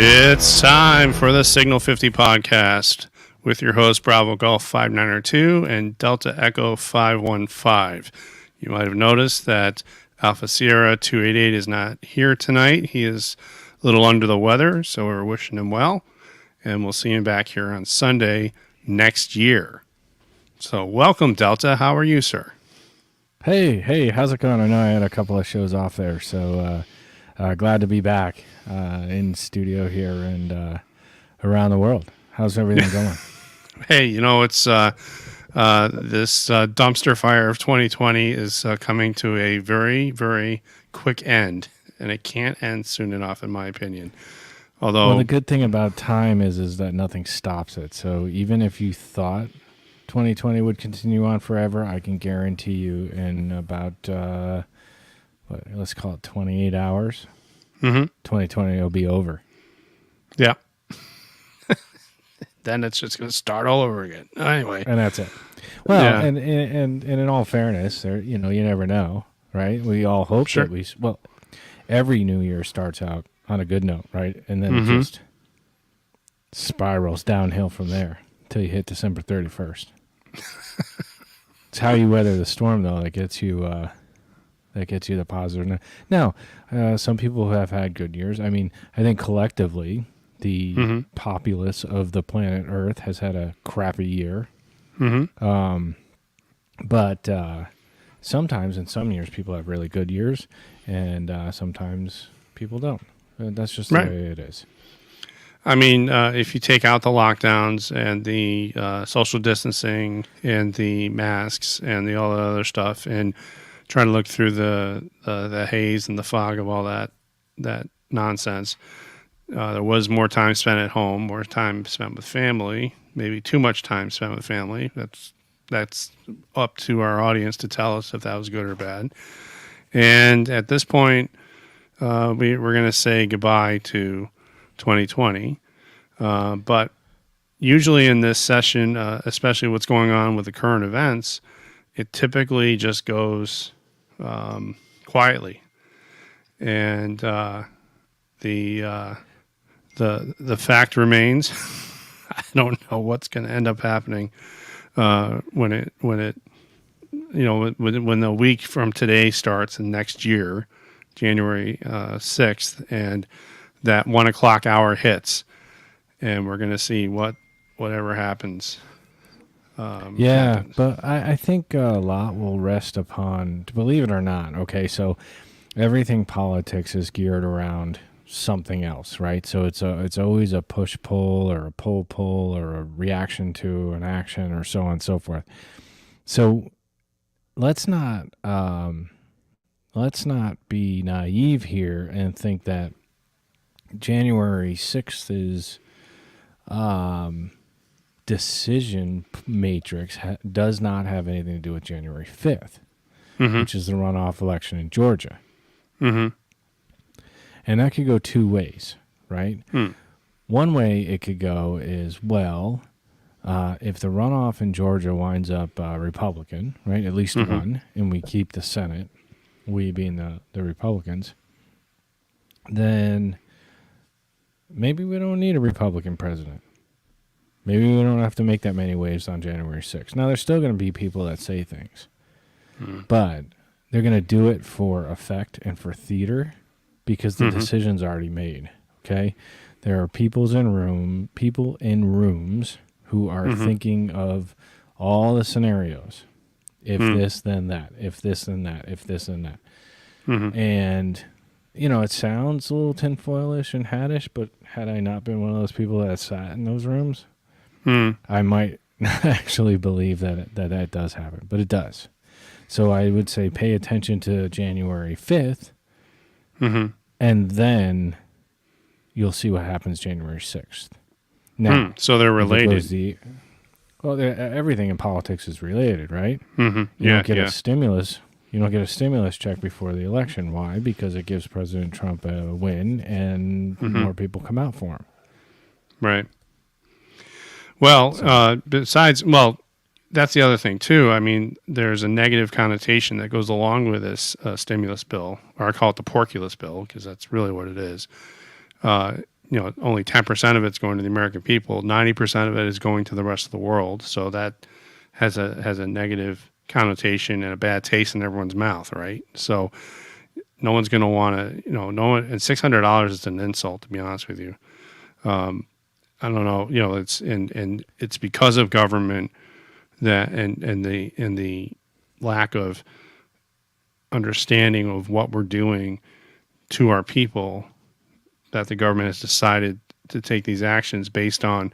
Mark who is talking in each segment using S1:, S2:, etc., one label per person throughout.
S1: It's time for the Signal 50 podcast with your host Bravo Golf 5902 and Delta Echo 515. You might have noticed that Alpha Sierra 288 is not here tonight. He is a little under the weather, so we're wishing him well, and we'll see him back here on Sunday next year. So welcome, Delta. How are you, sir?
S2: Hey, how's it going? I know I had a couple of shows off there, so glad to be back in studio here and around the world. How's everything going?
S1: Hey, it's this dumpster fire of 2020 is coming to a very, very quick end, and it can't end soon enough, in my opinion. Although,
S2: the good thing about time is that nothing stops it. So even if you thought 2020 would continue on forever, I can guarantee you in about let's call it 28 hours, 2020 will be over.
S1: Yeah. Then it's just going to start all over again. Anyway,
S2: and that's it. Well, yeah. and in all fairness, there, you never know, right? We all hope that every new year starts out on a good note, right? And then it just spirals downhill from there until you hit December 31st. It's how you weather the storm, though, that gets you the positive. Now, some people have had good years. I mean, I think collectively, the populace of the planet Earth has had a crappy year. But sometimes in some years, people have really good years, and sometimes people don't. That's just the way it is.
S1: I mean, if you take out the lockdowns and the social distancing and the masks and all the other stuff, and try to look through the haze and the fog of all that nonsense, there was more time spent at home, more time spent with family, maybe too much time spent with family. That's up to our audience to tell us if that was good or bad. And at this point, we're going to say goodbye to 2020. But usually in this session, especially what's going on with the current events, it typically just goes quietly. And the fact remains, I don't know what's going to end up happening when the week from today starts and next year, January 6th, and that 1 o'clock hour hits, and we're going to see whatever happens. Happens.
S2: But I think a lot will rest upon, believe it or not, okay, so everything politics is geared around something else, right? So it's always a push-pull or a pull-pull or a reaction to an action or so on and so forth. So let's not be naive here and think that January 6th is decision matrix does not have anything to do with January 5th, which is the runoff election in Georgia. And that could go two ways, right? One way it could go is, if the runoff in Georgia winds up Republican, right, at least one, and we keep the Senate, we being the Republicans, then maybe we don't need a Republican president. Maybe we don't have to make that many waves on January 6th. Now, there's still going to be people that say things, but they're going to do it for effect and for theater because the decision's already made, okay? There are people in rooms who are thinking of all the scenarios. If this, then that. If this, then that. If this, then that. And, it sounds a little tinfoilish and haddish, but had I not been one of those people that sat in those rooms, I might actually believe that does happen. But it does. So I would say pay attention to January 5th, and then you'll see what happens January 6th. Now,
S1: so they're related.
S2: Everything in politics is related, right?
S1: You
S2: don't get a stimulus. You don't get a stimulus check before the election. Why? Because it gives President Trump a win, and more people come out for him.
S1: Right. Well, that's the other thing too. I mean, there's a negative connotation that goes along with this stimulus bill, or I call it the porculus bill because that's really what it is. only 10% of it's going to the American people. 90% of it is going to the rest of the world. So that has a negative connotation and a bad taste in everyone's mouth, right? So no one's going to want to, no one. And $600 is an insult, to be honest with you. I don't know, and it's because of government that and the lack of understanding of what we're doing to our people that the government has decided to take these actions based on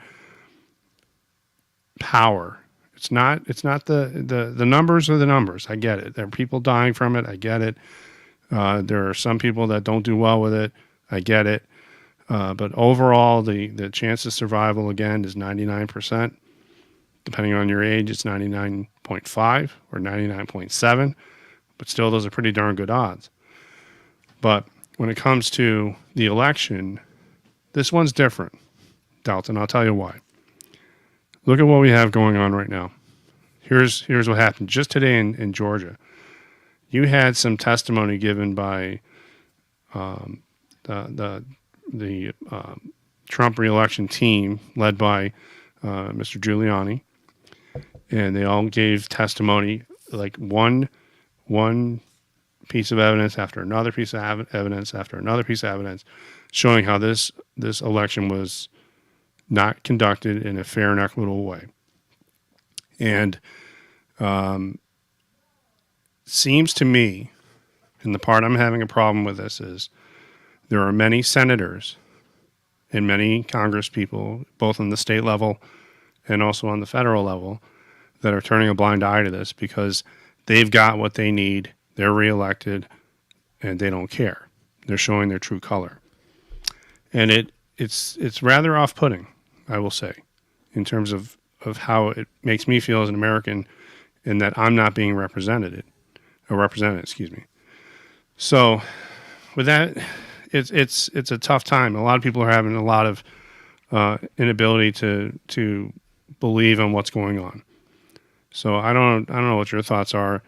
S1: power. It's not the numbers are the numbers. I get it. There are people dying from it. I get it. There are some people that don't do well with it. I get it. But overall, the chance of survival, again, is 99%. Depending on your age, it's 99.5 or 99.7. But still, those are pretty darn good odds. But when it comes to the election, this one's different, Dalton. I'll tell you why. Look at what we have going on right now. Here's what happened just today in Georgia. You had some testimony given by the Trump reelection team led by Mr. Giuliani, and they all gave testimony, like one piece of evidence after another piece of evidence after another piece of evidence, showing how this election was not conducted in a fair and equitable way. And seems to me, and the part I'm having a problem with this is, there are many senators and many Congress people, both on the state level and also on the federal level, that are turning a blind eye to this because they've got what they need. They're reelected, and they don't care. They're showing their true color, and it's rather off-putting, I will say, in terms of how it makes me feel as an American, in that I'm not being represented. Excuse me. So, with that, it's a tough time. A lot of people are having a lot of inability to believe in what's going on. So I don't know what your thoughts are.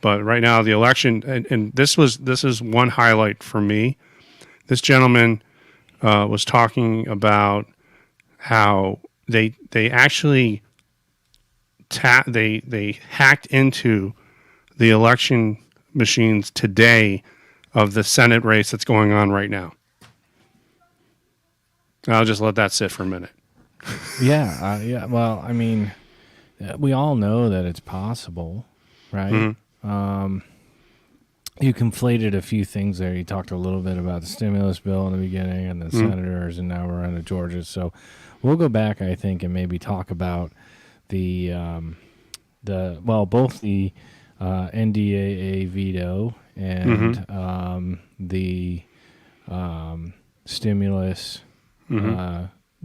S1: But right now, the election, and this is one highlight for me. This gentleman was talking about how they actually they hacked into the election machines today of the Senate race that's going on right now. I'll just let that sit for a minute.
S2: Yeah. Well, I mean, we all know that it's possible, right?
S1: Mm-hmm.
S2: You conflated a few things there. You talked a little bit about the stimulus bill in the beginning and the senators, and now we're on to Georgia. So we'll go back, I think, and maybe talk about both the NDAA veto and the stimulus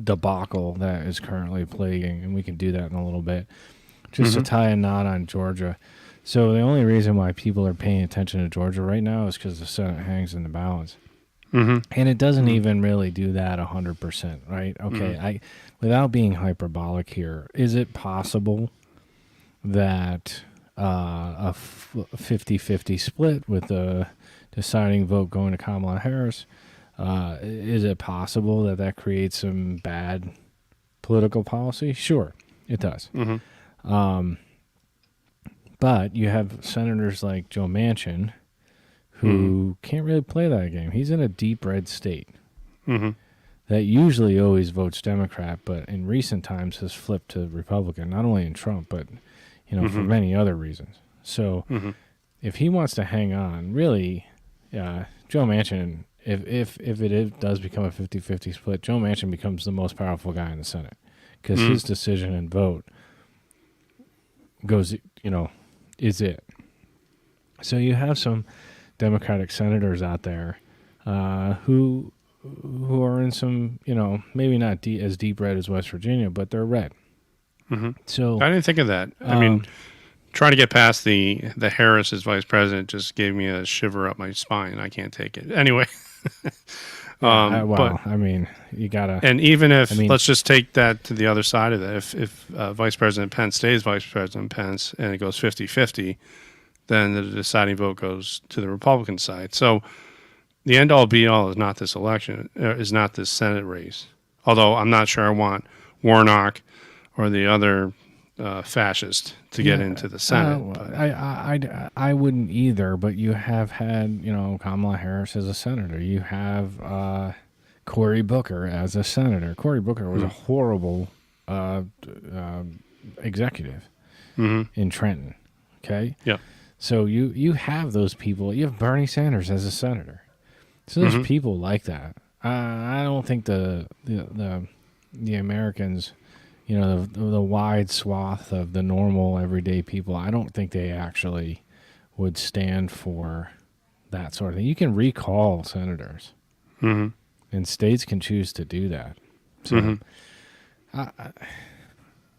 S2: debacle that is currently plaguing, and we can do that in a little bit. Just to tie a knot on Georgia. So the only reason why people are paying attention to Georgia right now is because the Senate hangs in the balance. And it doesn't even really do that 100%, right? Okay, without being hyperbolic here, is it possible that a 50-50 split with the deciding vote going to Kamala Harris, is it possible that creates some bad political policy? Sure, it does. But you have senators like Joe Manchin who can't really play that game. He's in a deep red state that usually always votes Democrat, but in recent times has flipped to Republican, not only in Trump, but for many other reasons. So if he wants to hang on, really, Joe Manchin, if it does become a 50-50 split, Joe Manchin becomes the most powerful guy in the Senate because his decision and vote goes, is it. So you have some Democratic senators out there who are in some, maybe not as deep red as West Virginia, but they're red. So
S1: I didn't think of that. I mean, trying to get past the Harris as vice president just gave me a shiver up my spine. I can't take it. Anyway.
S2: I mean, you gotta.
S1: And even if, let's just take that to the other side of that. If Vice President Pence stays Vice President Pence and it goes 50-50, then the deciding vote goes to the Republican side. So the end all be all is not this election, is not this Senate race. Although I'm not sure I want Warnock or the other fascist to get into the Senate.
S2: I wouldn't either, but you have had, Kamala Harris as a senator. You have Cory Booker as a senator. Cory Booker was a horrible executive in Trenton. Okay?
S1: Yeah.
S2: So you have those people. You have Bernie Sanders as a senator. So there's people like that. I don't think the Americans, the wide swath of the normal everyday people, I don't think they actually would stand for that sort of thing. You can recall senators, and states can choose to do that. So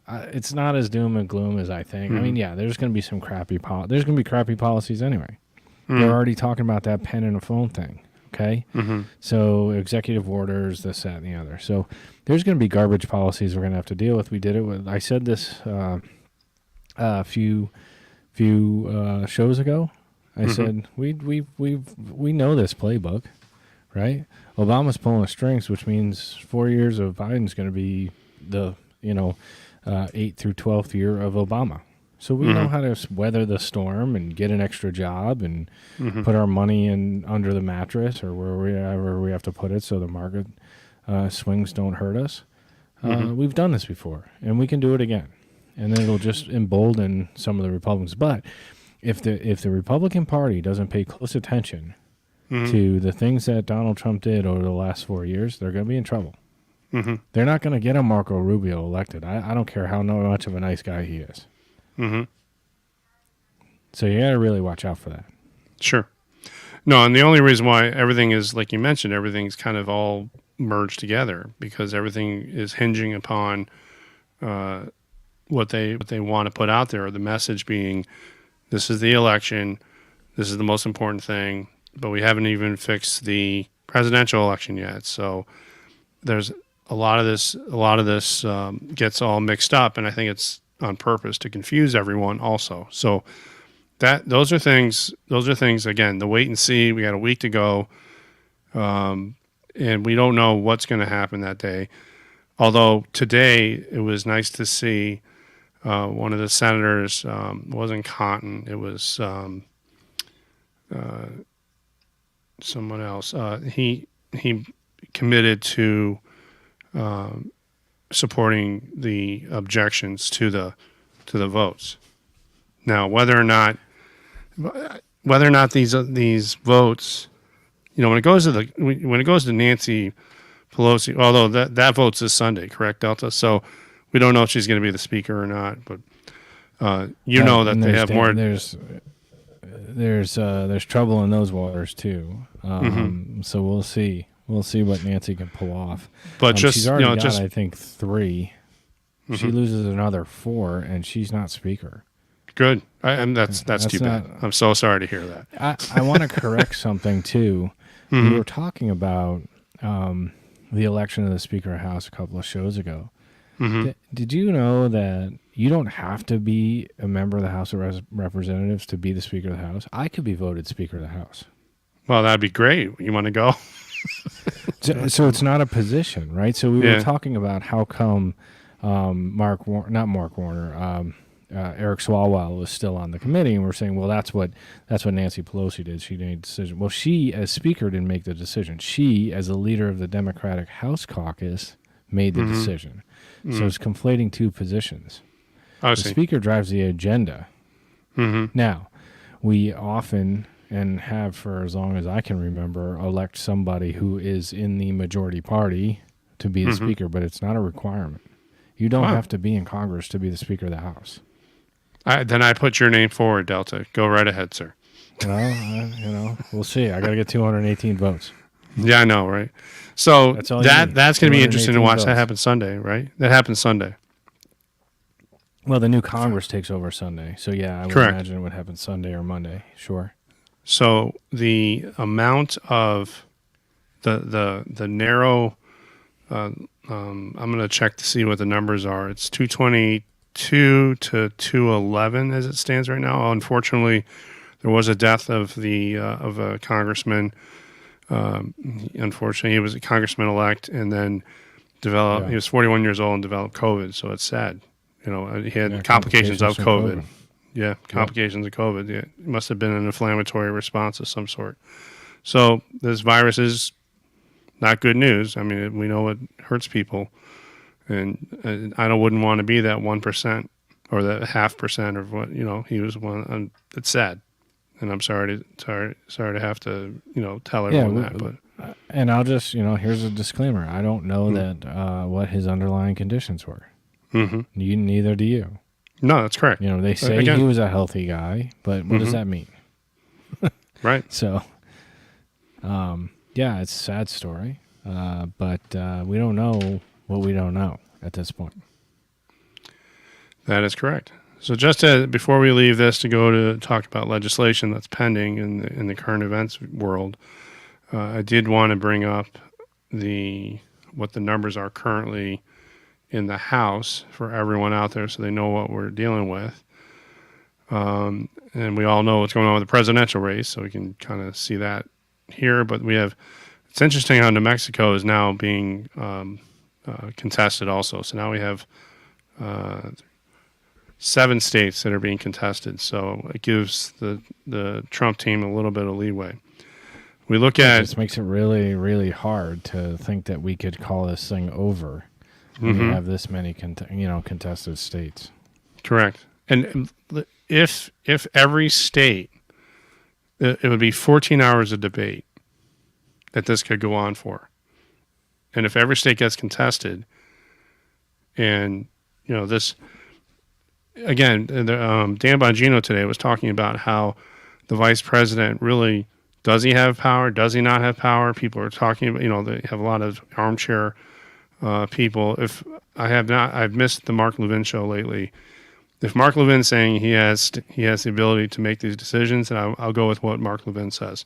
S2: it's not as doom and gloom as I think. I mean, yeah, there's going to be some crappy there's going to be crappy policies anyway. They're already talking about that pen and a phone thing. Okay, so executive orders, this, that, and the other. So there's going to be garbage policies we're going to have to deal with. We did it with. I said this a few shows ago. I said we know this playbook, right? Obama's pulling the strings, which means 4 years of Biden's going to be the 8th through 12th year of Obama. So we know how to weather the storm and get an extra job and put our money in under the mattress or wherever we have to put it so the market swings don't hurt us. We've done this before, and we can do it again. And then it'll just embolden some of the Republicans. But if the Republican Party doesn't pay close attention to the things that Donald Trump did over the last 4 years, they're going to be in trouble. They're not going to get a Marco Rubio elected. I don't care how much of a nice guy he is. So you got to really watch out for that.
S1: Sure. No, and the only reason why everything is, like you mentioned, everything's kind of all merged together because everything is hinging upon what they want to put out there, or the message being, this is the election, this is the most important thing, but we haven't even fixed the presidential election yet. So there's a lot of this gets all mixed up, and I think it's on purpose to confuse everyone also. So those are things again, the wait and see. We got a week to go, and we don't know what's going to happen that day. Although today it was nice to see one of the senators, it wasn't Cotton, it was someone else. He committed to supporting the objections to the votes. Now, whether or not these votes, when it goes to Nancy Pelosi, although that vote's this Sunday, correct, Delta? So we don't know if she's going to be the speaker or not, but that they have more.
S2: There's trouble in those waters too. So we'll see. We'll see what Nancy can pull off.
S1: But
S2: she's already got, I think, 3. She loses another 4, and she's not speaker.
S1: Good. That's too bad. I'm so sorry to hear that.
S2: I want to correct something too. We were talking about the election of the Speaker of the House a couple of shows ago. Did you know that you don't have to be a member of the House of Representatives to be the Speaker of the House? I could be voted Speaker of the House.
S1: Well, that'd be great. You want to go?
S2: So it's not a position, right? So we were talking about how come Eric Swalwell was still on the committee, and we're saying, well, that's what Nancy Pelosi did. She made a decision. Well, she as Speaker didn't make the decision. She, as a leader of the Democratic House Caucus, made the decision. So it's conflating two positions. The Speaker drives the agenda. Now, we often, and have for as long as I can remember, elect somebody who is in the majority party to be the Speaker, but it's not a requirement. You don't have to be in Congress to be the Speaker of the House.
S1: Then I put your name forward, Delta. Go right ahead, sir.
S2: Well, we'll see. I got to get 218 votes.
S1: Yeah, I know, right? So that's going to be interesting to watch. Votes. That happens Sunday, right? That happens Sunday.
S2: Well, the new Congress takes over Sunday. So, yeah, I would imagine it would happen Sunday or Monday. Sure.
S1: So the amount of the narrow, I'm going to check to see what the numbers are. It's 222 to 211 as it stands right now. Unfortunately, there was a death of a congressman Unfortunately, he was a congressman-elect and then developed.
S2: Yeah.
S1: He was 41 years old and developed COVID, so it's sad. He had complications of
S2: from
S1: COVID. Yeah, complications of COVID. Yeah, it must have been an inflammatory response of some sort. So this virus is not good news. I mean, we know it hurts people, and I wouldn't want to be that 1% or that 0.5% of what he was one. It's sad, and I'm sorry to have to tell everyone that. But
S2: and I'll just here's a disclaimer: I don't know that what his underlying conditions were. Neither do you.
S1: No, that's correct.
S2: They say he was a healthy guy, but what does that mean?
S1: Right.
S2: So, yeah, it's a sad story, but we don't know what we don't know at this point.
S1: That is correct. So just before we leave this to go to talk about legislation that's pending in the current events world, I did want to bring up what the numbers are currently in the House for everyone out there so they know what we're dealing with. And we all know what's going on with the presidential race, so we can kind of see that here. But it's interesting how New Mexico is now being contested also. So now we have 7 states that are being contested. So it gives the Trump team a little bit of leeway. We look at
S2: this makes it really, really hard to think that we could call this thing over when we have this many contested states.
S1: Correct. And if every state, it would be 14 hours of debate that this could go on for. And if every state gets contested, and this again, Dan Bongino today was talking about how the vice president really, does he have power? Does he not have power? People are talking about, they have a lot of armchair people. If I've missed the Mark Levin show lately. If Mark Levin's saying he has the ability to make these decisions, then I'll go with what Mark Levin says.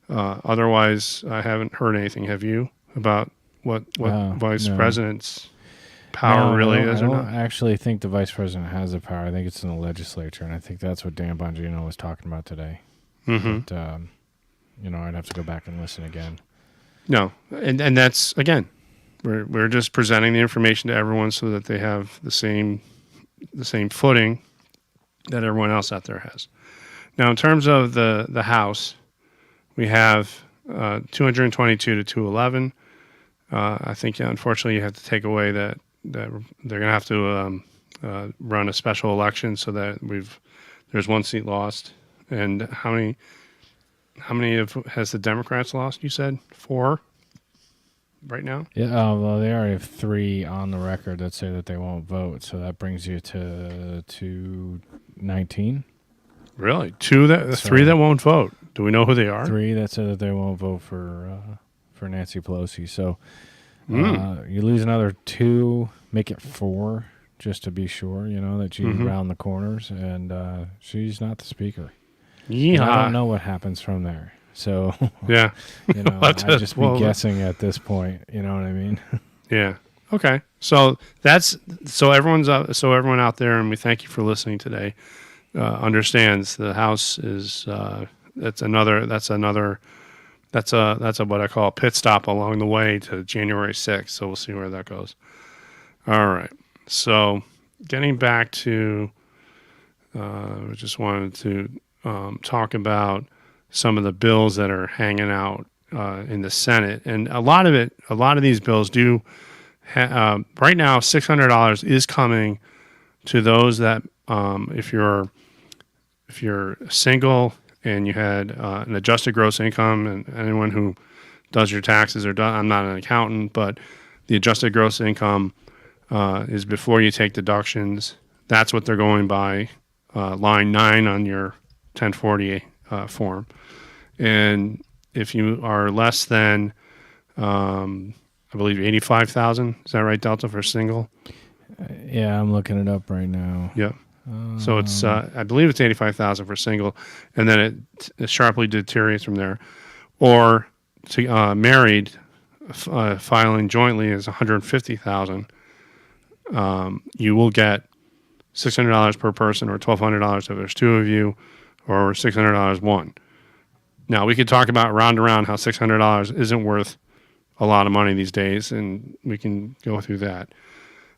S1: Otherwise, I haven't heard anything. Have you about what vice president's power really is or not?
S2: I don't actually think the vice president has the power. I think it's in the legislature, and I think that's what Dan Bongino was talking about today. But, I'd have to go back and listen again.
S1: No, and that's, again, we're just presenting the information to everyone so that they have the same footing that everyone else out there has. Now, in terms of the House, we have 222 to 211. I think, unfortunately, you have to take away that they're going to have to run a special election so that there's 1 seat lost. And how many has the Democrats lost? You said 4 right now?
S2: Yeah. Well, they already have 3 on the record that say that they won't vote. So that brings you to 219.
S1: Really? 3 that won't vote. Do we know who they are?
S2: 3 that said that they won't vote for Nancy Pelosi. So you lose another 2, make it 4, just to be sure. That you round the corners, and she's not the speaker.
S1: Yeah.
S2: I don't know what happens from there. So
S1: yeah,
S2: I'd just be guessing at this point. You know what I mean?
S1: Yeah. Okay. So everyone out there, and we thank you for listening today. Understands the House is that's a what I call a pit stop along the way to January 6th. So we'll see where that goes. All right. So getting back to, I just wanted to talk about some of the bills that are hanging out in the Senate, and a lot of these bills do. Right now, $600 is coming to those that if you're single and you had an adjusted gross income, and anyone who does your taxes I'm not an accountant, but the adjusted gross income is before you take deductions. That's what they're going by, line 9 on your 1040 form. And if you are less than, I believe, 85,000, is that right, Delta, for single?
S2: Yeah, I'm looking it up right now.
S1: Yeah. So it's, I believe it's 85,000 for single, and then it sharply deteriorates from there. Or married, filing jointly is 150,000. You will get $600 per person, or $1,200 if there's 2 of you, or $600 one. Now, we could talk about round around how $600 isn't worth a lot of money these days, and we can go through that.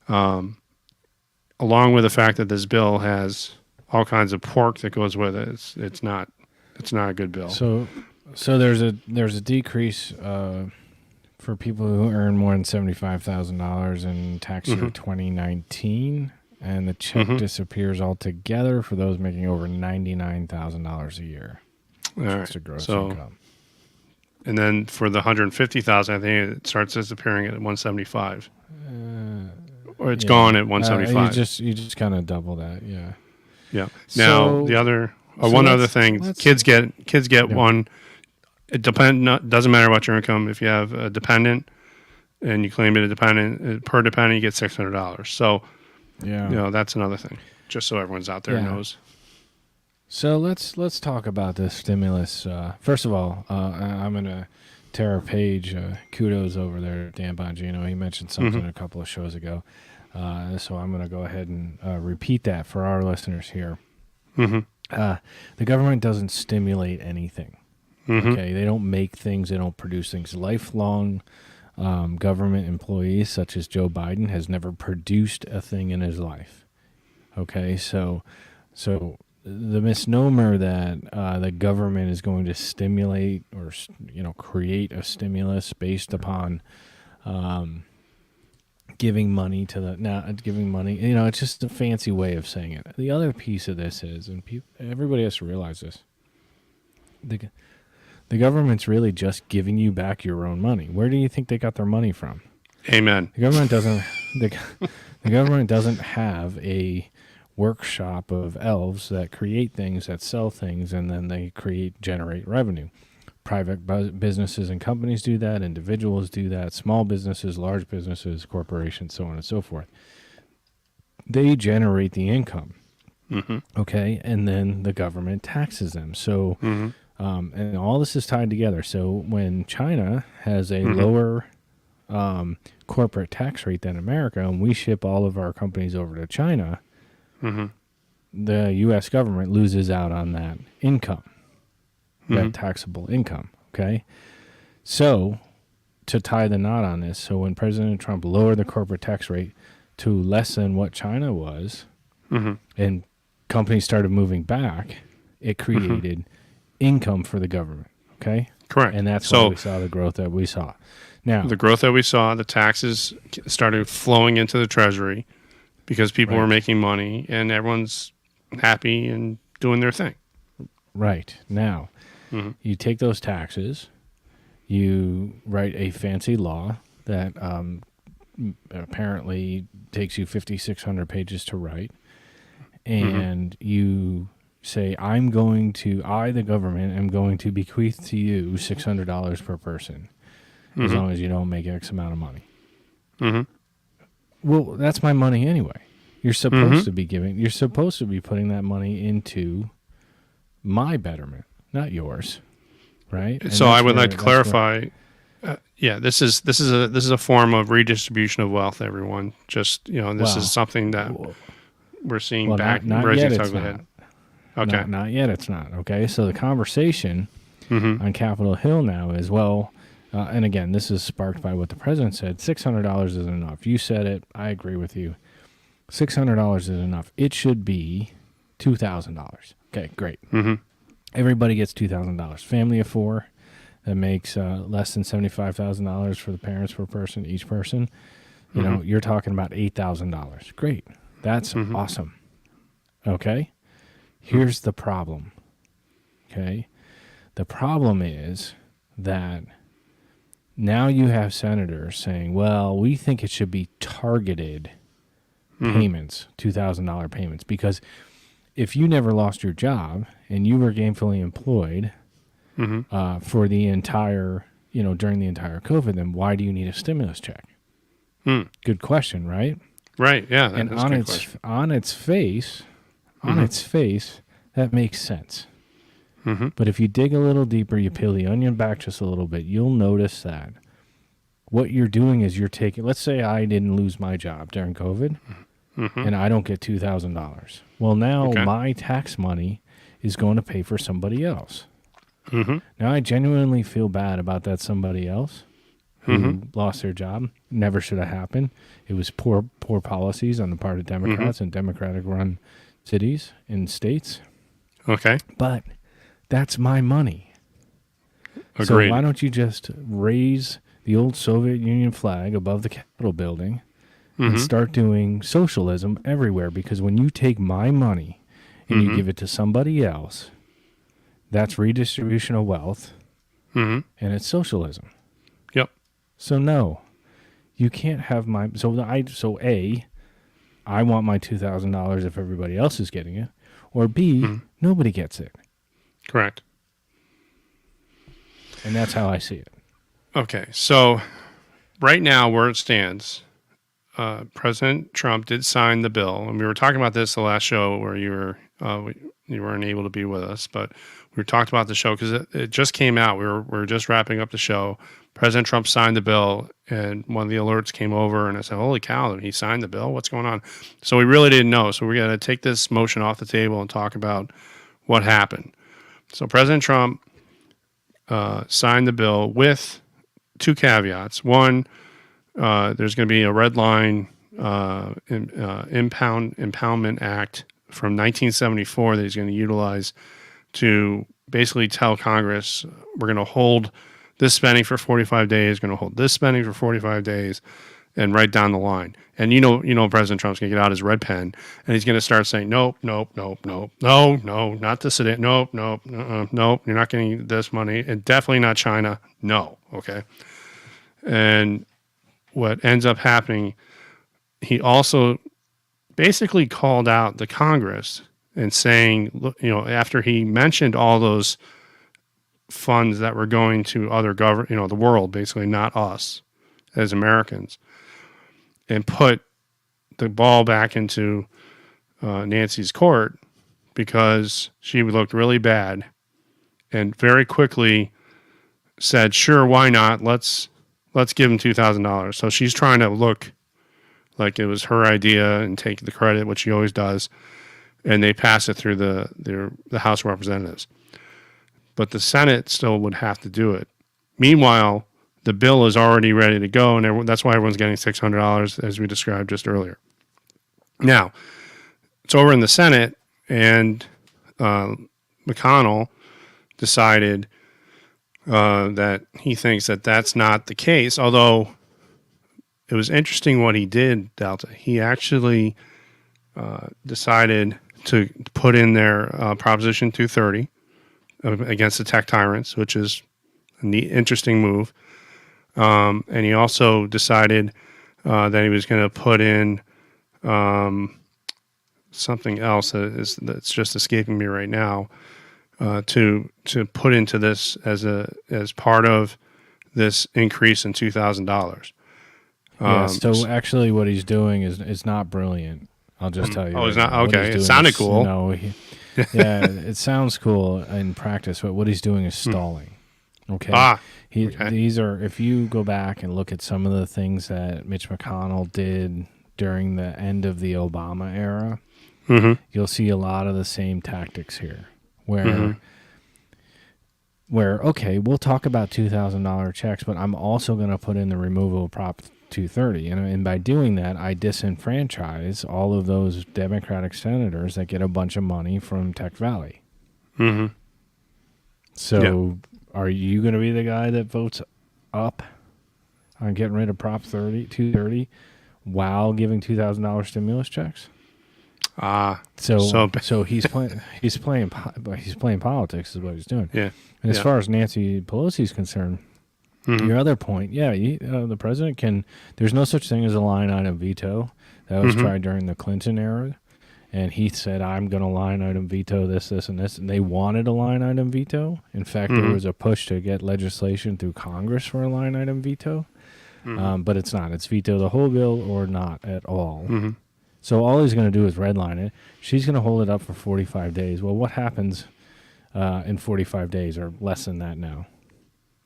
S1: Along with the fact that this bill has all kinds of pork that goes with it, it's not a good bill.
S2: So there's a decrease for people who earn more than $75,000 in tax year 2019, and the check disappears altogether for those making over $99,000 a year.
S1: All right.
S2: That's a gross income.
S1: And then for the 150,000, I think it starts disappearing at 175. Or it's gone at 175.
S2: You just kind of double that, yeah.
S1: Yeah. Now one other thing, kids get one. It doesn't matter what your income. If you have a dependent and you claim it a dependent, per dependent you get $600. So, that's another thing. Just so everyone's out there knows.
S2: So let's talk about this stimulus. First of all, I'm gonna Tara Page, kudos over there, Dan Bongino. He mentioned something a couple of shows ago. So I'm going to go ahead and repeat that for our listeners here. The government doesn't stimulate anything. Okay, they don't make things. They don't produce things. Lifelong government employees, such as Joe Biden, has never produced a thing in his life. Okay, so the misnomer that the government is going to stimulate or create a stimulus based upon giving money giving money, it's just a fancy way of saying it. The other piece of this is, and everybody has to realize this, the government's really just giving you back your own money. Where do you think they got their money from?
S1: Amen.
S2: The government doesn't. The government doesn't have a workshop of elves that create things, that sell things, and then they generate revenue. Private businesses and companies do that. Individuals do that. Small businesses, large businesses, corporations, so on and so forth. They generate the income, okay, and then the government taxes them. So, and all this is tied together. So when China has a lower corporate tax rate than America, and we ship all of our companies over to China, the U.S. government loses out on that income. That taxable income, okay? So, to tie the knot on this, so when President Trump lowered the corporate tax rate to less than what China was, and companies started moving back, it created income for the government, okay?
S1: Correct.
S2: And that's why we saw the growth that we saw. Now,
S1: the growth that we saw, the taxes started flowing into the Treasury because people were making money, and everyone's happy and doing their thing.
S2: Right. Now, you take those taxes, you write a fancy law that apparently takes you 5,600 pages to write, and you say, the government, am going to bequeath to you $600 per person, as long as you don't make X amount of money. Well, that's my money anyway. You're supposed to be you're supposed to be putting that money into my betterment, not yours, right? And
S1: so I would like to clarify. This is a form of redistribution of wealth. Everyone, just this is something that we're seeing back.
S2: Not yet. It's not.
S1: Ahead. Okay,
S2: not yet. It's not. Okay, so the conversation on Capitol Hill now is and again, this is sparked by what the president said. $600 isn't enough. You said it. I agree with you. $600 is enough. It should be $2,000. Okay, great. Everybody gets $2,000. Family of four that makes less than $75,000 for the parents per person, each person. You're talking about $8,000. Great. That's awesome. Okay. Here's the problem. Okay. The problem is that now you have senators saying, well, we think it should be targeted payments, $2,000 payments, because if you never lost your job and you were gainfully employed for the entire, during the entire COVID, then why do you need a stimulus check? Good question, right?
S1: Right. Yeah.
S2: And on its face, that makes sense. But if you dig a little deeper, you peel the onion back just a little bit, you'll notice that what you're doing is you're taking, let's say I didn't lose my job during COVID and I don't get $2,000. Well, now my tax money is going to pay for somebody else.
S1: Mm-hmm.
S2: Now, I genuinely feel bad about that somebody else who lost their job. Never should have happened. It was poor policies on the part of Democrats and Democratic-run cities and states.
S1: Okay.
S2: But that's my money.
S1: Agreed.
S2: So why don't you just raise the old Soviet Union flag above the Capitol building and start doing socialism everywhere? Because when you take my money and you give it to somebody else, that's redistribution of wealth, and it's socialism.
S1: Yep.
S2: So no, you can't have my. I want my $2,000 if everybody else is getting it, or B, nobody gets it.
S1: Correct.
S2: And that's how I see it.
S1: Okay, so right now, where it stands, President Trump did sign the bill, and we were talking about this the last show where you weren't able to be with us, but we talked about the show because it just came out. We were just wrapping up the show. President Trump signed the bill, and one of the alerts came over, and I said, "Holy cow! He signed the bill. What's going on?" So we really didn't know. So we're going to take this motion off the table and talk about what happened. So President Trump signed the bill with two caveats. One, there's going to be a red line impoundment act from 1974 that he's going to utilize to basically tell Congress, we're going to hold this spending for 45 days, going to hold this spending for 45 days, and right down the line. And you know, President Trump's going to get out his red pen, and he's going to start saying, nope, not this, nope, you're not getting this money, and definitely not China, no, okay? And what ends up happening, he also basically called out the Congress and saying, look, after he mentioned all those funds that were going to other the world, basically not us as Americans, and put the ball back into Nancy's court because she looked really bad, and very quickly said, "Sure, why not? Let's give him $2,000." So she's trying to look like it was her idea and take the credit, which she always does, and they pass it through the House of Representatives. But the Senate still would have to do it. Meanwhile, the bill is already ready to go, and that's why everyone's getting $600, as we described just earlier. Now, it's over in the Senate, and McConnell decided that he thinks that that's not the case, although it was interesting what he did, Delta. He actually decided to put in there Proposition 230 against the tech tyrants, which is a neat, interesting move. And he also decided that he was going to put in something else that's just escaping me right now to put into this as part of this increase in $2,000.
S2: So actually, what he's doing is not brilliant. I'll just tell you.
S1: Oh, it's not okay. It sounded cool.
S2: No, it sounds cool in practice, but what he's doing is stalling. Okay. These are, if you go back and look at some of the things that Mitch McConnell did during the end of the Obama era, you'll see a lot of the same tactics here, where okay, we'll talk about $2,000 checks, but I'm also going to put in the removal of Prop 230, and by doing that, I disenfranchise all of those Democratic senators that get a bunch of money from Tech Valley. So. Are you going to be the guy that votes up on getting rid of Prop 230 while giving $2,000 stimulus checks? So he's playing politics is what he's doing.
S1: Yeah.
S2: And as far as Nancy Pelosi is concerned, your other point, the president can. There's no such thing as a line item veto. That was tried during the Clinton era. And he said, I'm going to line item veto this, and this. And they wanted a line item veto. In fact, there was a push to get legislation through Congress for a line item veto. But it's not. It's veto the whole bill or not at all. So all he's going to do is redline it. She's going to hold it up for 45 days. Well, what happens in 45 days or less than that now?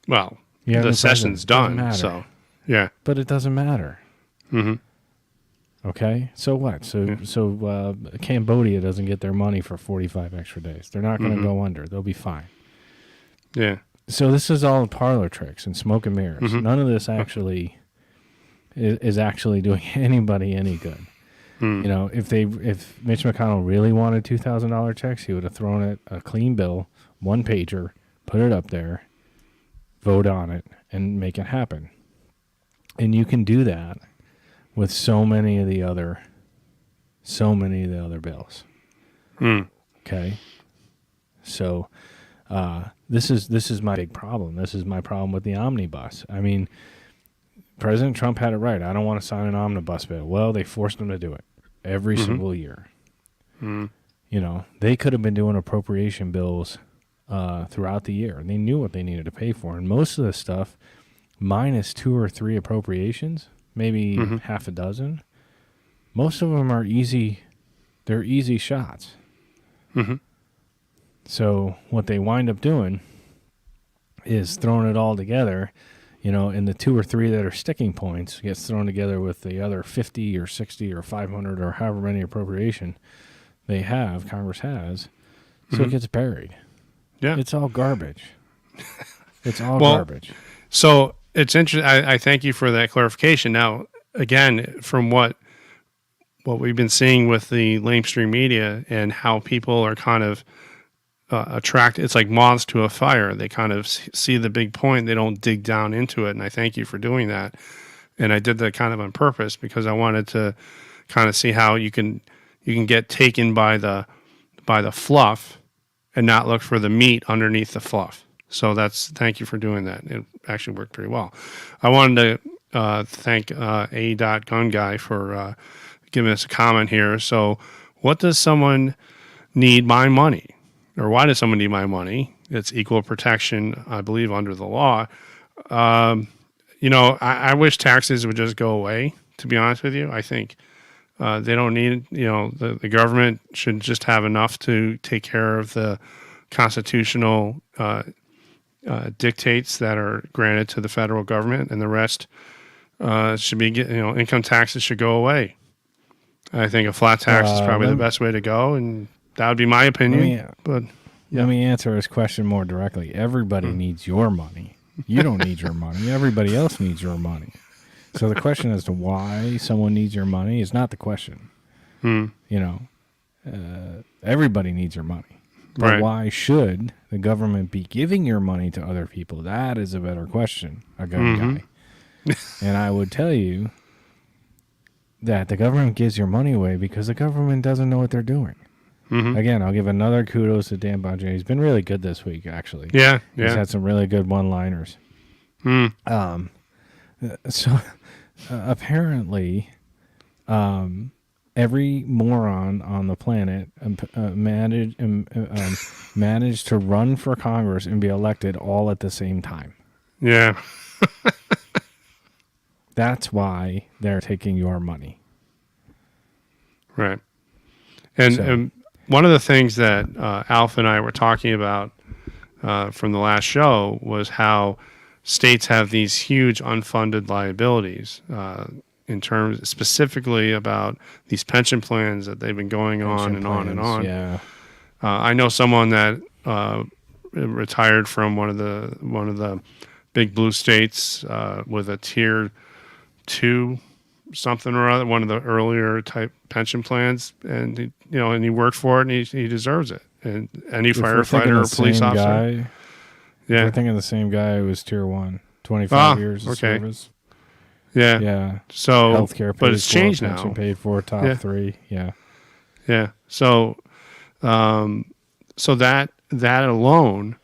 S1: Well, the session's done. So, yeah.
S2: But it doesn't matter. Okay, so what? So Cambodia doesn't get their money for 45 extra days. They're not going to go under. They'll be fine.
S1: Yeah.
S2: So this is all parlor tricks and smoke and mirrors.
S1: Mm-hmm.
S2: None of this actually is actually doing anybody any good.
S1: Mm.
S2: You know, if Mitch McConnell really wanted $2,000 checks, he would have thrown it a clean bill, one pager, put it up there, vote on it, and make it happen. And you can do that with so many of the other bills.
S1: Mm.
S2: Okay, so this is my big problem. This is my problem with the omnibus. I mean, President Trump had it right. I don't want to sign an omnibus bill. Well, they forced him to do it every single year.
S1: Mm.
S2: You know, they could have been doing appropriation bills throughout the year, and they knew what they needed to pay for. And most of the stuff, minus 2 or 3 appropriations, maybe half a dozen, most of them are easy. They're easy shots.
S1: Mm-hmm.
S2: So what they wind up doing is throwing it all together, you know, and the 2 or 3 that are sticking points gets thrown together with the other 50 or 60 or 500 or however many appropriation Congress has, so it gets buried.
S1: Yeah.
S2: It's all garbage. It's all garbage.
S1: So it's interesting. I thank you for that clarification. Now, again, from what we've been seeing with the lamestream media and how people are kind of attracted, it's like moths to a fire. They kind of see the big point. They don't dig down into it. And I thank you for doing that. And I did that kind of on purpose because I wanted to kind of see how you can get taken by the fluff and not look for the meat underneath the fluff. So thank you for doing that. It actually worked pretty well. I wanted to thank A. Gun Guy for giving us a comment here. So what does someone need my money? Or why does someone need my money? It's equal protection, I believe, under the law. You know, I wish taxes would just go away, to be honest with you. I think they don't need, you know, the government should just have enough to take care of the constitutional dictates that are granted to the federal government, and the rest should be, you know, income taxes should go away. I think a flat tax is probably the best way to go, and that would be my opinion. Let
S2: me answer this question more directly. Everybody needs your money. You don't need your money. Everybody else needs your money. So the question as to why someone needs your money is not the question. You know, everybody needs your money. But why should the government be giving your money to other people? That is a better question, a gun guy. And I would tell you that the government gives your money away because the government doesn't know what they're doing. Again, I'll give another kudos to Dan Bonjay. He's been really good this week, actually.
S1: Yeah.
S2: He's had some really good one-liners. So apparently, every moron on the planet managed to run for Congress and be elected all at the same time.
S1: Yeah.
S2: That's why they're taking your money.
S1: Right. And one of the things that Alf and I were talking about from the last show was how states have these huge unfunded liabilities in terms specifically about these pension plans that they've been going on and on and on.
S2: Yeah.
S1: I know someone that retired from one of the big blue states with a tier 2 something or other, one of the earlier type pension plans, and he worked for it, and he deserves it. And any firefighter or police officer.
S2: We're thinking the same guy who was tier 1, 25 years of service.
S1: Yeah.
S2: Yeah.
S1: So
S2: healthcare,
S1: but it's changed now.
S2: Paid for top 3. Yeah.
S1: Yeah. So, so that alone,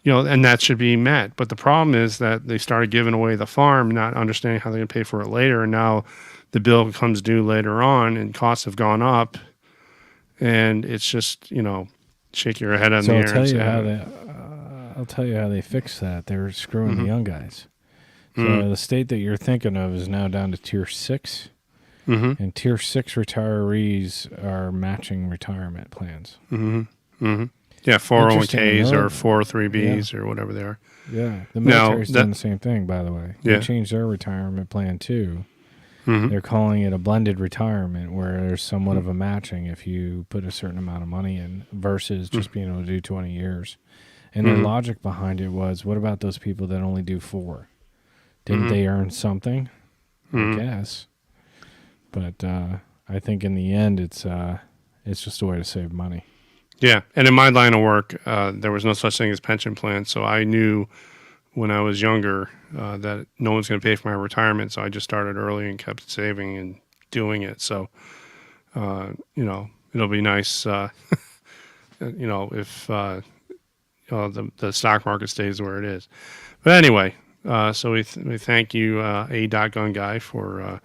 S1: and that should be met. But the problem is that they started giving away the farm, not understanding how they're going to pay for it later, and now the bill comes due later on, and costs have gone up, and it's just shake your head on the air.
S2: I'll tell you how they fixed that. They were screwing the young guys. So the state that you're thinking of is now down to tier 6, and tier 6 retirees are matching retirement plans.
S1: Yeah, 401ks or 403bs or whatever they are.
S2: Yeah, the military's done the same thing, by the way. They changed their retirement plan too. They're calling it a blended retirement, where there's somewhat of a matching if you put a certain amount of money in versus just being able to do 20 years. And their logic behind it was, what about those people that only do 4? Didn't they earn something? I guess. But I think in the end, it's just a way to save money.
S1: Yeah, and in my line of work, there was no such thing as pension plans, so I knew when I was younger that no one's going to pay for my retirement, so I just started early and kept saving and doing it. So, it'll be nice, if the stock market stays where it is. But anyway, so we thank you, A.Gun Guy, for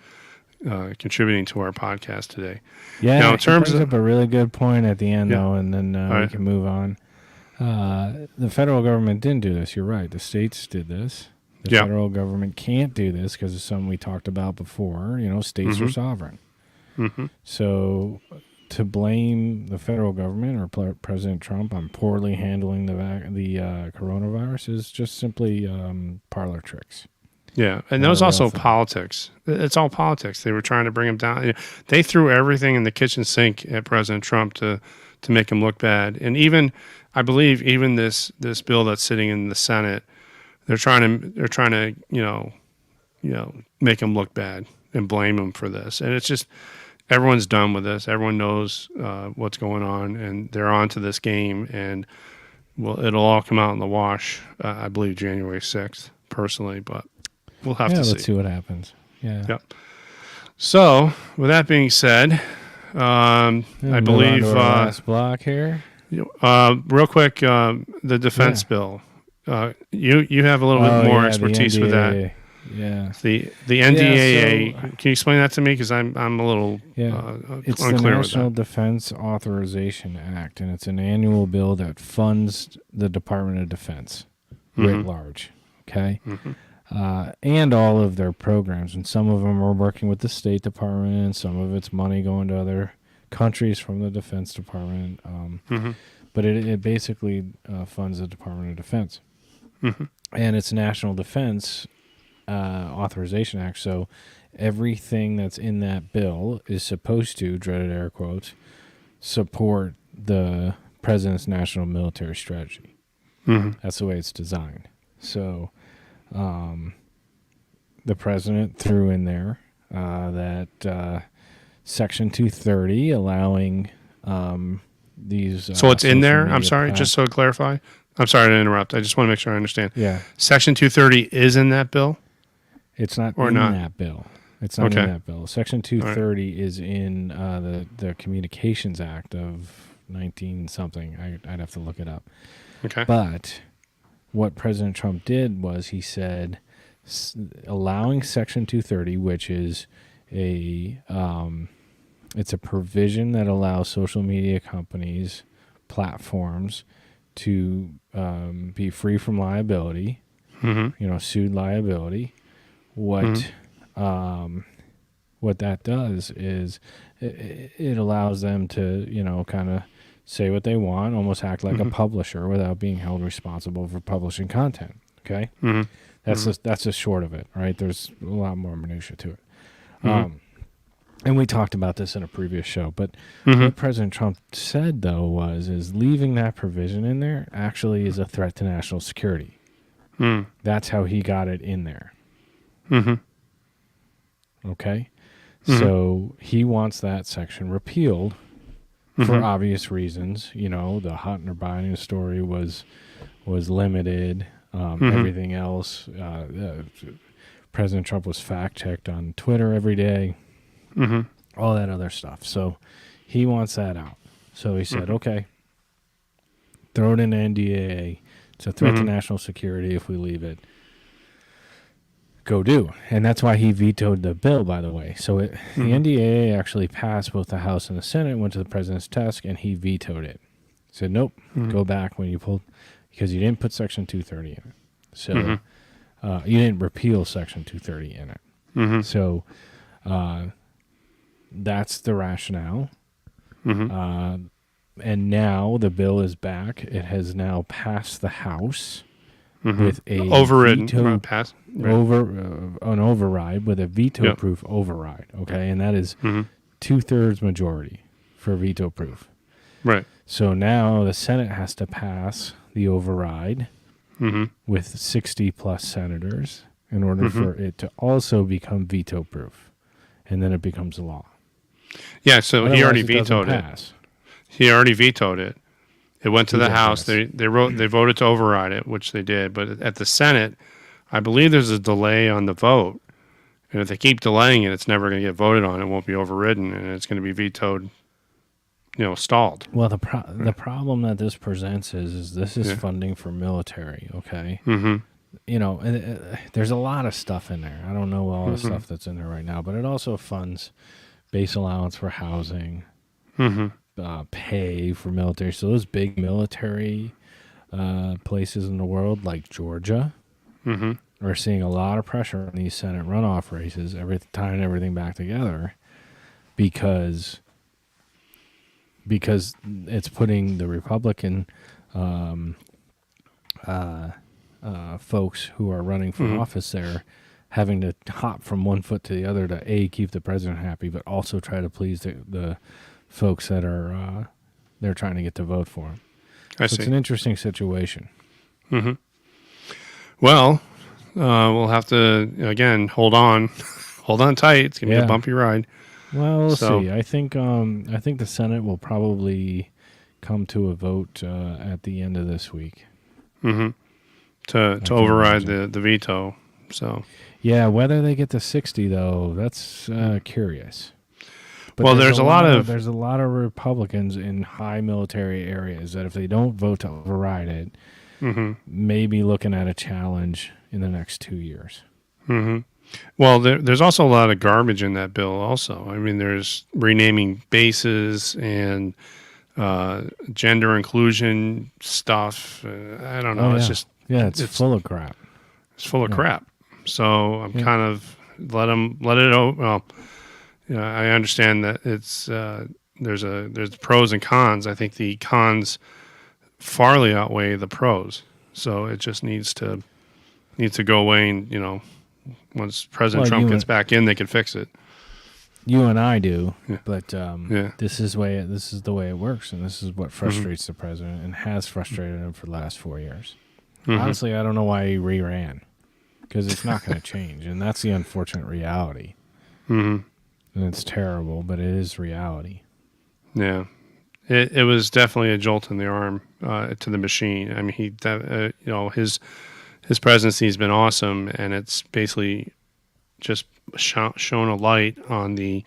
S1: contributing to our podcast today.
S2: Yeah,
S1: now, in terms
S2: brings
S1: of
S2: up a really good point at the end, though, and then we can move on. The federal government didn't do this. You're right. The states did this. The federal government can't do this because of something we talked about before. States are sovereign. So to blame the federal government or President Trump on poorly handling the coronavirus is just simply parlor tricks.
S1: Yeah, and that was also politics. It's all politics. They were trying to bring him down. They threw everything in the kitchen sink at President Trump to make him look bad. And I believe this bill that's sitting in the Senate, they're trying to make him look bad and blame him for this. And it's just everyone's done with this. Everyone knows what's going on, and they're on to this game. And it'll all come out in the wash. I believe January 6th, personally, but. We'll have to see.
S2: Let's see what happens. Yeah.
S1: Yep. So, with that being said, I believe
S2: last block here.
S1: Real quick, the defense bill. You have a little bit more expertise with that.
S2: Yeah.
S1: The NDAA. Can you explain that to me? Because I'm a little
S2: it's
S1: unclear
S2: the National
S1: with that.
S2: Defense Authorization Act, and it's an annual bill that funds the Department of Defense writ large. Okay. And all of their programs, and some of them are working with the State Department, and some of it's money going to other countries from the Defense Department. But it basically funds the Department of Defense, and it's National Defense Authorization Act. So everything that's in that bill is supposed to, dreaded air quotes, support the president's national military strategy. That's the way it's designed. So. The president threw in there that Section 230 allowing these.
S1: So it's in there? I'm sorry, just so to clarify. I'm sorry to interrupt. I just want to make sure I understand.
S2: Yeah.
S1: Section 230 is in that bill?
S2: It's not
S1: or
S2: in
S1: not?
S2: that bill. It's not in that bill. Section 230 is in the Communications Act of 19-something. I'd have to look it up.
S1: Okay.
S2: But what President Trump did was he said allowing Section 230, which is it's a provision that allows social media companies, platforms to be free from liability, sued liability. What that does is it allows them to, kind of say what they want, almost act like a publisher without being held responsible for publishing content. Okay, that's the short of it, right? There's a lot more minutia to it, and we talked about this in a previous show. But what President Trump said though is leaving that provision in there actually is a threat to national security. That's how he got it in there. Okay, so he wants that section repealed. For obvious reasons, the Hunter Biden story was limited. Everything else, President Trump was fact-checked on Twitter every day, all that other stuff. So he wants that out. So he said, okay, throw it in the NDAA. It's a threat to national security if we leave it. Go do. And that's why he vetoed the bill, by the way. So the NDAA actually passed both the House and the Senate, went to the president's desk, and he vetoed it. He said, nope, go back when you pulled, because you didn't put Section 230 in it. So you didn't repeal Section 230 in it. So that's the rationale. And now the bill is back. It has now passed the House. With a
S1: overridden
S2: veto,
S1: pass
S2: an override with a veto-proof override, okay, and that is 2/3 majority for veto-proof.
S1: Right.
S2: So now the Senate has to pass the override with 60 plus senators in order for it to also become veto proof, and then it becomes law.
S1: Yeah, so
S2: Otherwise,
S1: he already
S2: it doesn't
S1: vetoed it.
S2: pass.
S1: He already vetoed it. It went to
S2: He
S1: the
S2: did,
S1: House.
S2: yes.
S1: They voted to override it, which they did. But at the Senate, I believe there's a delay on the vote. And if they keep delaying it, it's never going to get voted on. It won't be overridden, and it's going to be vetoed, stalled.
S2: Well, the problem that this presents is this is funding for military, okay?
S1: Mm-hmm.
S2: There's a lot of stuff in there. I don't know all the stuff that's in there right now, but it also funds base allowance for housing, pay for military. So those big military places in the world, like Georgia, are seeing a lot of pressure on these Senate runoff races, tying everything back together, because it's putting the Republican folks who are running for office there having to hop from one foot to the other to keep the president happy, but also try to please the folks that are they're trying to get to vote for him.
S1: I
S2: see. It's an interesting situation.
S1: Well, we'll have to again hold on tight. It's gonna be a bumpy ride.
S2: Well, we'll see. I think the Senate will probably come to a vote at the end of this week.
S1: To override the veto. So
S2: yeah, whether they get to 60 though, that's curious. But
S1: well, there's a lot of
S2: Republicans in high military areas that if they don't vote to override it, may be looking at a challenge in the next 2 years.
S1: Well, there's also a lot of garbage in that bill also. I mean, there's renaming bases and gender inclusion stuff. I don't know. It's just...
S2: Yeah, it's full of crap.
S1: It's full of crap. So I'm kind of let it out. Well, I understand that it's there's pros and cons. I think the cons farly outweigh the pros. So it just needs to go away, and once President Trump gets back in, they can fix it.
S2: You and I do, but this is the way it works, and this is what frustrates the president and has frustrated him for the last 4 years. Honestly, I don't know why he re-ran, because it's not going to change, and that's the unfortunate reality. And it's terrible, but it is reality. Yeah,
S1: it was definitely a jolt in the arm to the machine. I mean, his presidency has been awesome, and it's basically just shown a light on the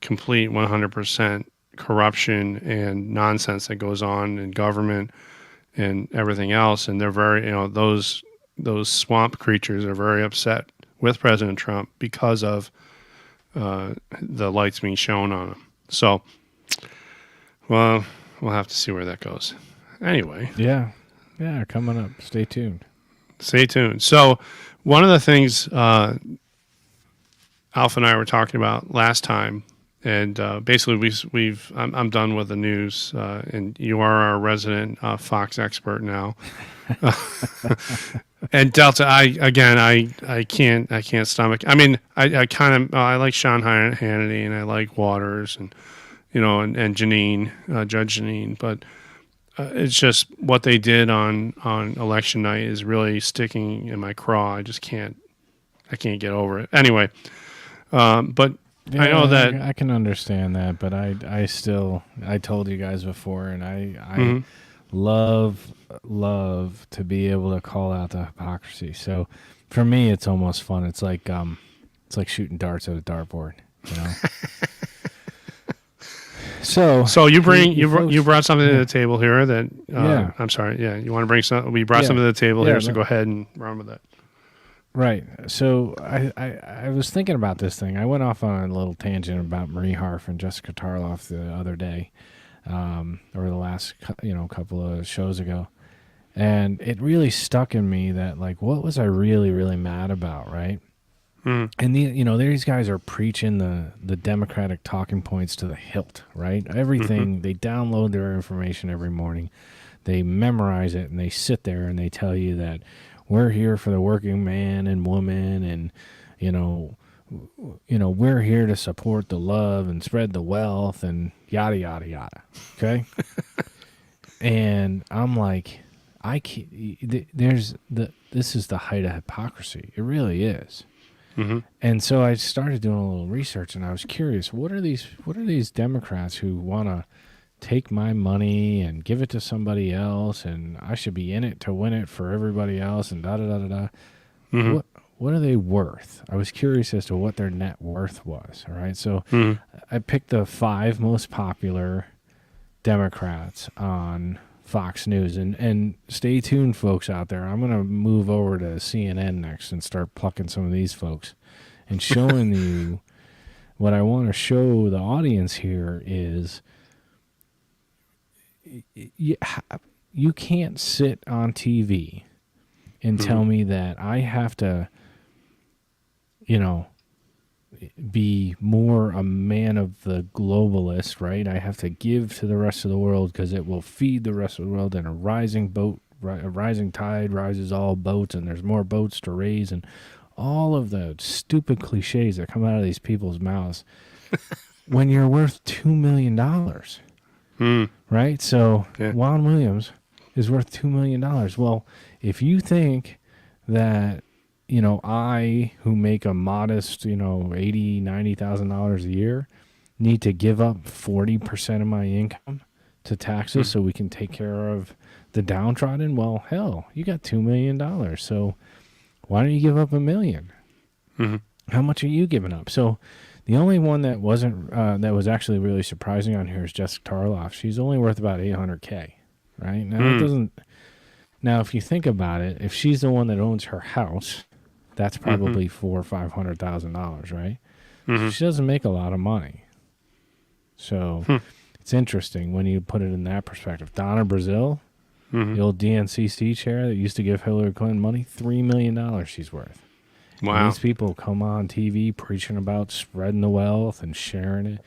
S1: complete 100% corruption and nonsense that goes on in government and everything else. And they're very, those swamp creatures are very upset with President Trump because of the lights being shown on him. So, well, we'll have to see where that goes. Anyway.
S2: Yeah, coming up. Stay tuned.
S1: So, one of the things Alpha and I were talking about last time, and basically I'm done with the news, and you are our resident Fox expert now. And Delta, I can't stomach. I mean, I kind of I like Sean Hannity, and I like Waters, and and Janine, Judge Janine, but it's just what they did on election night is really sticking in my craw. I can't get over it. Anyway, but I know that
S2: I can understand that, but I told you guys before, and I love to be able to call out the hypocrisy. So for me, it's almost fun. It's like shooting darts at a dartboard, So you brought something to the table here that I'm sorry. Yeah, you want to bring something? We brought something to the table here, so go ahead and run with it. Right. So I was thinking about this thing. I went off on a little tangent about Marie Harf and Jessica Tarloff the other day, or the last couple of shows ago, and it really stuck in me that what was I really, really mad about, right? And these guys are preaching the Democratic talking points to the hilt, right? Everything they download their information every morning, they memorize it, and they sit there and they tell you that we're here for the working man and woman, and we're here to support the love and spread the wealth and yada yada yada. Okay, and I'm like, I can't, this is the height of hypocrisy. It really is.
S1: Mm-hmm.
S2: And so I started doing a little research, and I was curious, what are these Democrats who want to take my money and give it to somebody else, and I should be in it to win it for everybody else, and da da da da da.
S1: Mm-hmm.
S2: What are they worth? I was curious as to what their net worth was. All right, so
S1: Mm-hmm.
S2: I picked the 5 most popular Democrats on Fox News, and stay tuned, folks out there. I'm gonna move over to CNN next and start plucking some of these folks and showing you what I want to show the audience here is you can't sit on TV and tell me that I have to, be more a man of the globalist, right? I have to give to the rest of the world because it will feed the rest of the world, and a rising tide rises all boats, and there's more boats to raise, and all of the stupid cliches that come out of these people's mouths when you're worth $2 million, right? So Juan Williams is worth $2 million. Well, if you think that I, who make a modest, $80,000, $90,000 a year, need to give up 40% of my income to taxes so we can take care of the downtrodden. Well, hell, you got $2 million. So why don't you give up $1 million?
S1: Mm-hmm.
S2: How much are you giving up? So the only one that wasn't, that was actually really surprising on here is Jessica Tarloff. She's only worth about $800K, right? Now it doesn't. Now, if you think about it, if she's the one that owns her house, that's probably $400,000 or $500,000, right?
S1: Mm-hmm.
S2: So she doesn't make a lot of money. So it's interesting when you put it in that perspective. Donna Brazile, the old DNCC chair that used to give Hillary Clinton money, $3 million she's worth.
S1: Wow.
S2: And these people come on TV preaching about spreading the wealth and sharing it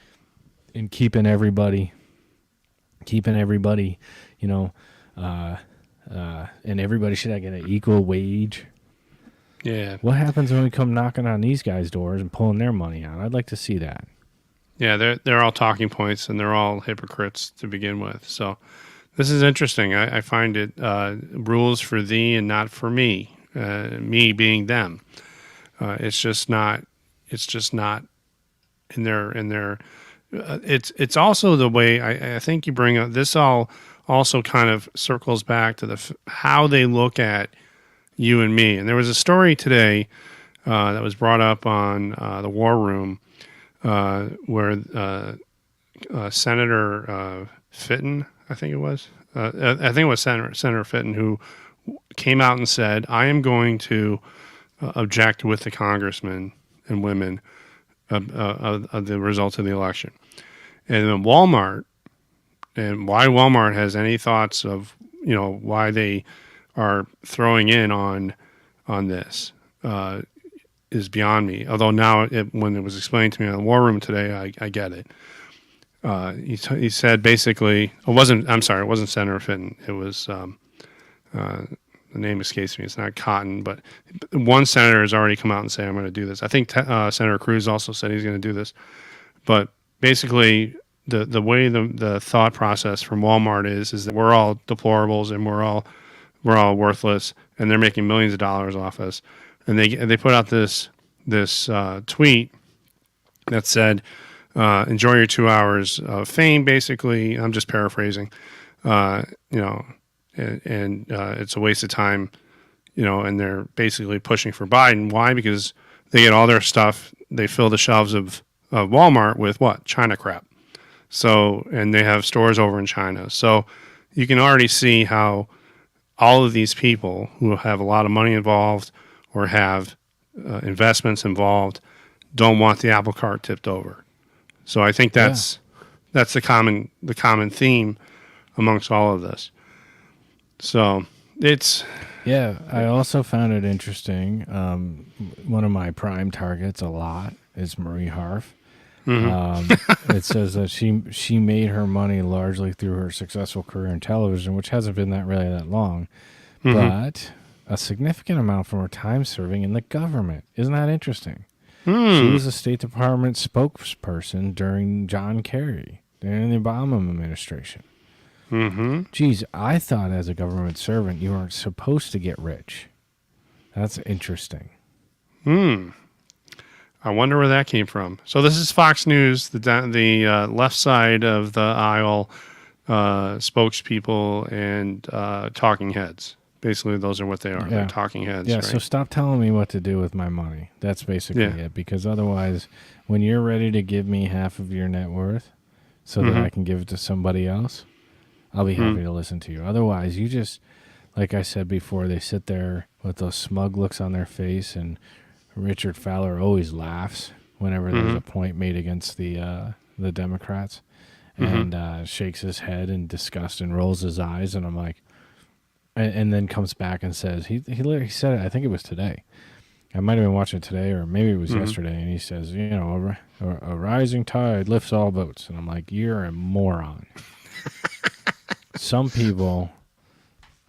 S2: and keeping everybody, and everybody should get an equal wage.
S1: Yeah.
S2: What happens when we come knocking on these guys' doors and pulling their money out? I'd like to see that.
S1: Yeah, they're all talking points, and they're all hypocrites to begin with. So this is interesting. I find it rules for thee and not for me. Me being them. It's just not in their. It's also the way I think you bring up. This all also kind of circles back to how they look at you and me. And there was a story today that was brought up on the War Room where Senator Fitton, I think it was. I think it was Senator Fitton who came out and said, "I am going to object with the congressmen and women of the results of the election." And then Walmart, and why Walmart has any thoughts of why they are throwing in on this is beyond me. Although now, when it was explained to me in the War Room today, I get it. He said basically, it wasn't Senator Fitton. It was the name escapes me. It's not Cotton, but one senator has already come out and said, "I'm going to do this." I think Senator Cruz also said he's going to do this. But basically, the way the thought process from Walmart is that we're all deplorables and we're all worthless, and they're making millions of dollars off us. And they put out this tweet that said, "Enjoy your 2 hours of fame." Basically, I'm just paraphrasing. And it's a waste of time, and they're basically pushing for Biden. Why? Because they get all their stuff. They fill the shelves of Walmart with what? China crap. So, and they have stores over in China. So you can already see how all of these people who have a lot of money involved or have investments involved don't want the apple cart tipped over. So I think that's the common theme amongst all of this. So it's
S2: I also found it interesting. One of my prime targets a lot is Marie Harf. It says that she made her money largely through her successful career in television, which hasn't been that long, but a significant amount from her time serving in the government. Isn't that interesting? She was a State Department spokesperson during John Kerry, during the Obama administration.
S1: Mm-hmm.
S2: Geez, I thought as a government servant you weren't supposed to get rich. That's interesting.
S1: I wonder where that came from. So this is Fox News, the left side of the aisle, spokespeople and talking heads. Basically, those are what they are.
S2: Yeah.
S1: They're talking heads.
S2: Yeah,
S1: right?
S2: so stop telling me what to do with my money. That's basically
S1: Yeah.
S2: it. Because otherwise, when you're ready to give me half of your net worth so that I can give it to somebody else, I'll be happy to listen to you. Otherwise, you just, like I said before, they sit there with those smug looks on their face, and Richard Fowler always laughs whenever there's a point made against the Democrats, and shakes his head in disgust and rolls his eyes, and I'm like, and then comes back and says, he literally said it, I think it was today. I might have been watching it today, or maybe it was yesterday, and he says, a rising tide lifts all boats. And I'm like, you're a moron. Some people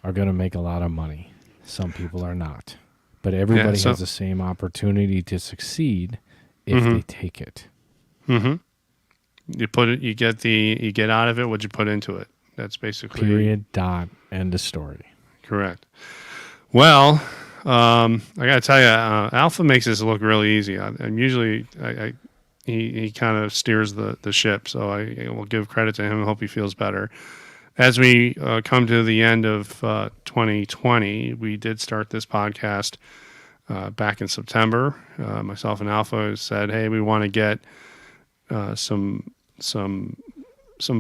S2: are going to make a lot of money. Some people are not. But everybody has the same opportunity to succeed if they take it.
S1: Mm-hmm. You put it, you get out of it what you put into it. That's basically
S2: period. Dot. End of story.
S1: Correct. Well, I got to tell you, Alpha makes this look really easy. I'm usually he kind of steers the ship, so I will give credit to him and hope he feels better. As we come to the end of 2020, we did start this podcast back in September. Myself and Alpha said, "Hey, we want to get some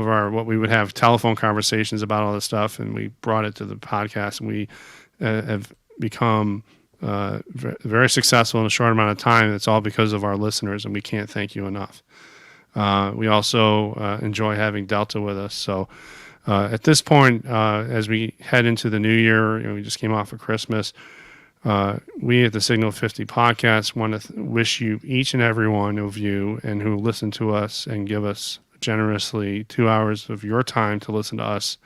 S1: of our what we would have telephone conversations about all this stuff," and we brought it to the podcast, and we have become very successful in a short amount of time. It's all because of our listeners, and we can't thank you enough. We also enjoy having Delta with us. So at this point, as we head into the new year, we just came off of Christmas. We at the Signal 50 podcast want to wish you, each and every one of you, and who listen to us and give us generously 2 hours of your time to listen to us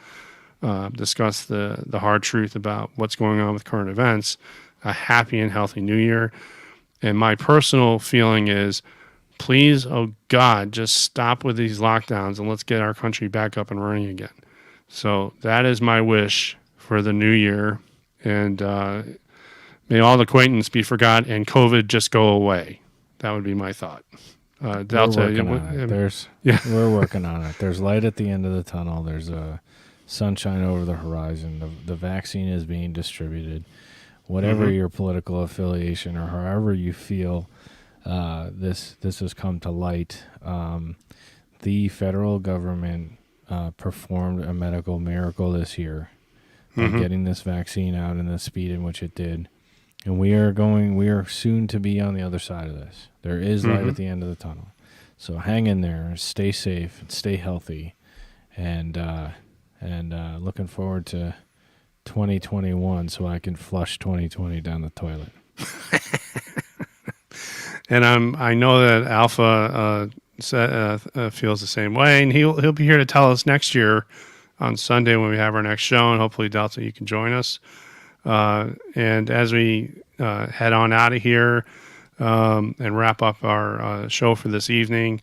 S1: discuss the hard truth about what's going on with current events, a happy and healthy new year. And my personal feeling is, please, oh God, just stop with these lockdowns and let's get our country back up and running again. So that is my wish for the new year. And may all acquaintance be forgot and COVID just go away. That would be my thought. Delta,
S2: we're working on it. There's light at the end of the tunnel. There's sunshine over the horizon. The vaccine is being distributed. Whatever your political affiliation or however you feel this has come to light, the federal government performed a medical miracle this year by getting this vaccine out in the speed in which it did. And we are soon to be on the other side of this. There is light at the end of the tunnel. So hang in there, stay safe, and stay healthy, and looking forward to 2021 so I can flush 2020 down the toilet.
S1: And I know that Alpha feels the same way, and he'll be here to tell us next year on Sunday when we have our next show, and hopefully Delta, you can join us. And as we head on out of here and wrap up our show for this evening,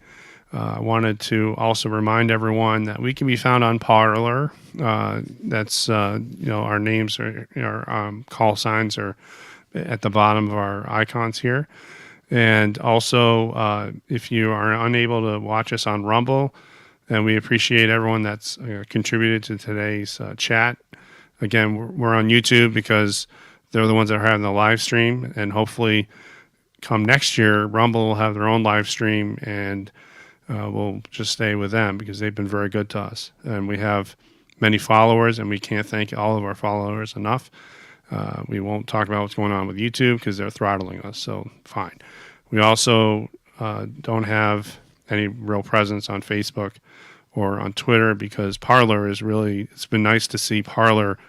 S1: I wanted to also remind everyone that we can be found on Parler. That's our names are our call signs are at the bottom of our icons here. And also, if you are unable to watch us on Rumble, and we appreciate everyone that's contributed to today's chat. Again, we're on YouTube because they're the ones that are having the live stream, and hopefully come next year, Rumble will have their own live stream, and we'll just stay with them because they've been very good to us. And we have many followers, and we can't thank all of our followers enough. We won't talk about what's going on with YouTube because they're throttling us, so fine. We also don't have any real presence on Facebook or on Twitter because Parler is really, it's been nice to see Parler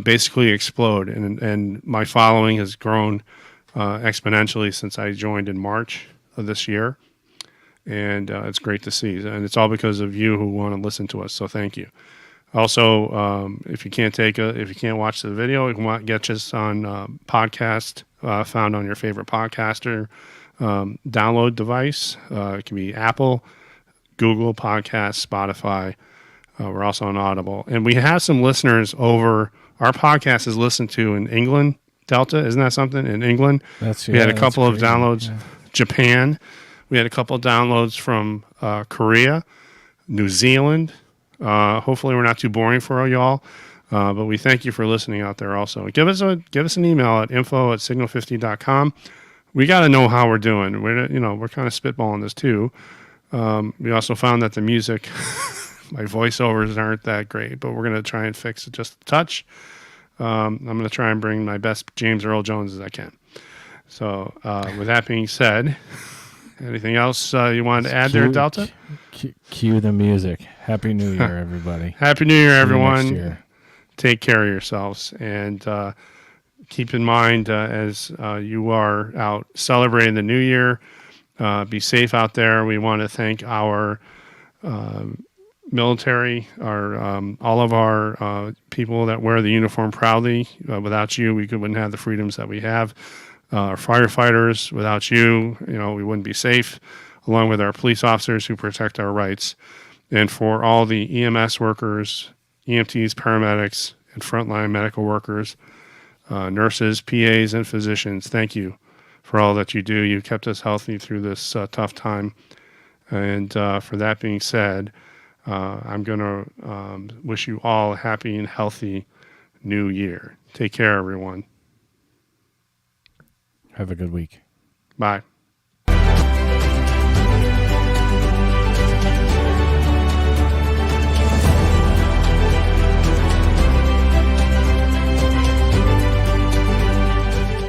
S1: basically explode. And my following has grown exponentially since I joined in March of this year. And it's great to see. And it's all because of you who want to listen to us. So thank you. Also, if you can't watch the video, you can get us on podcast found on your favorite podcaster download device. It can be Apple, Google Podcasts, Spotify, We're also on Audible. And we have some listeners over. Our podcast is listened to in England, Delta. Isn't that something? In England. We had a couple of downloads. Yeah. Japan. We had a couple of downloads from Korea, New Zealand. Hopefully we're not too boring for y'all. But we thank you for listening out there also. Give us an email at info@signal50.com. We got to know how we're doing. We're kind of spitballing this too. We also found that the music, my voiceovers aren't that great, but we're going to try and fix it just a touch. I'm going to try and bring my best James Earl Jones as I can. So with that being said, anything else you wanted to add there, Delta?
S2: Cue the music. Happy New Year, everybody.
S1: Happy New Year, everyone.
S2: See you next year.
S1: Take care of yourselves, and keep in mind as you are out celebrating the new year, be safe out there. We want to thank our military, all of our people that wear the uniform proudly. Without you, we wouldn't have the freedoms that we have. Our firefighters, without you, we wouldn't be safe, along with our police officers who protect our rights. And for all the EMS workers, EMTs, paramedics, and frontline medical workers, nurses, PAs, and physicians, thank you for all that you do. You kept us healthy through this tough time. And for that being said, I'm going to wish you all a happy and healthy new year. Take care, everyone.
S2: Have a good week.
S1: Bye.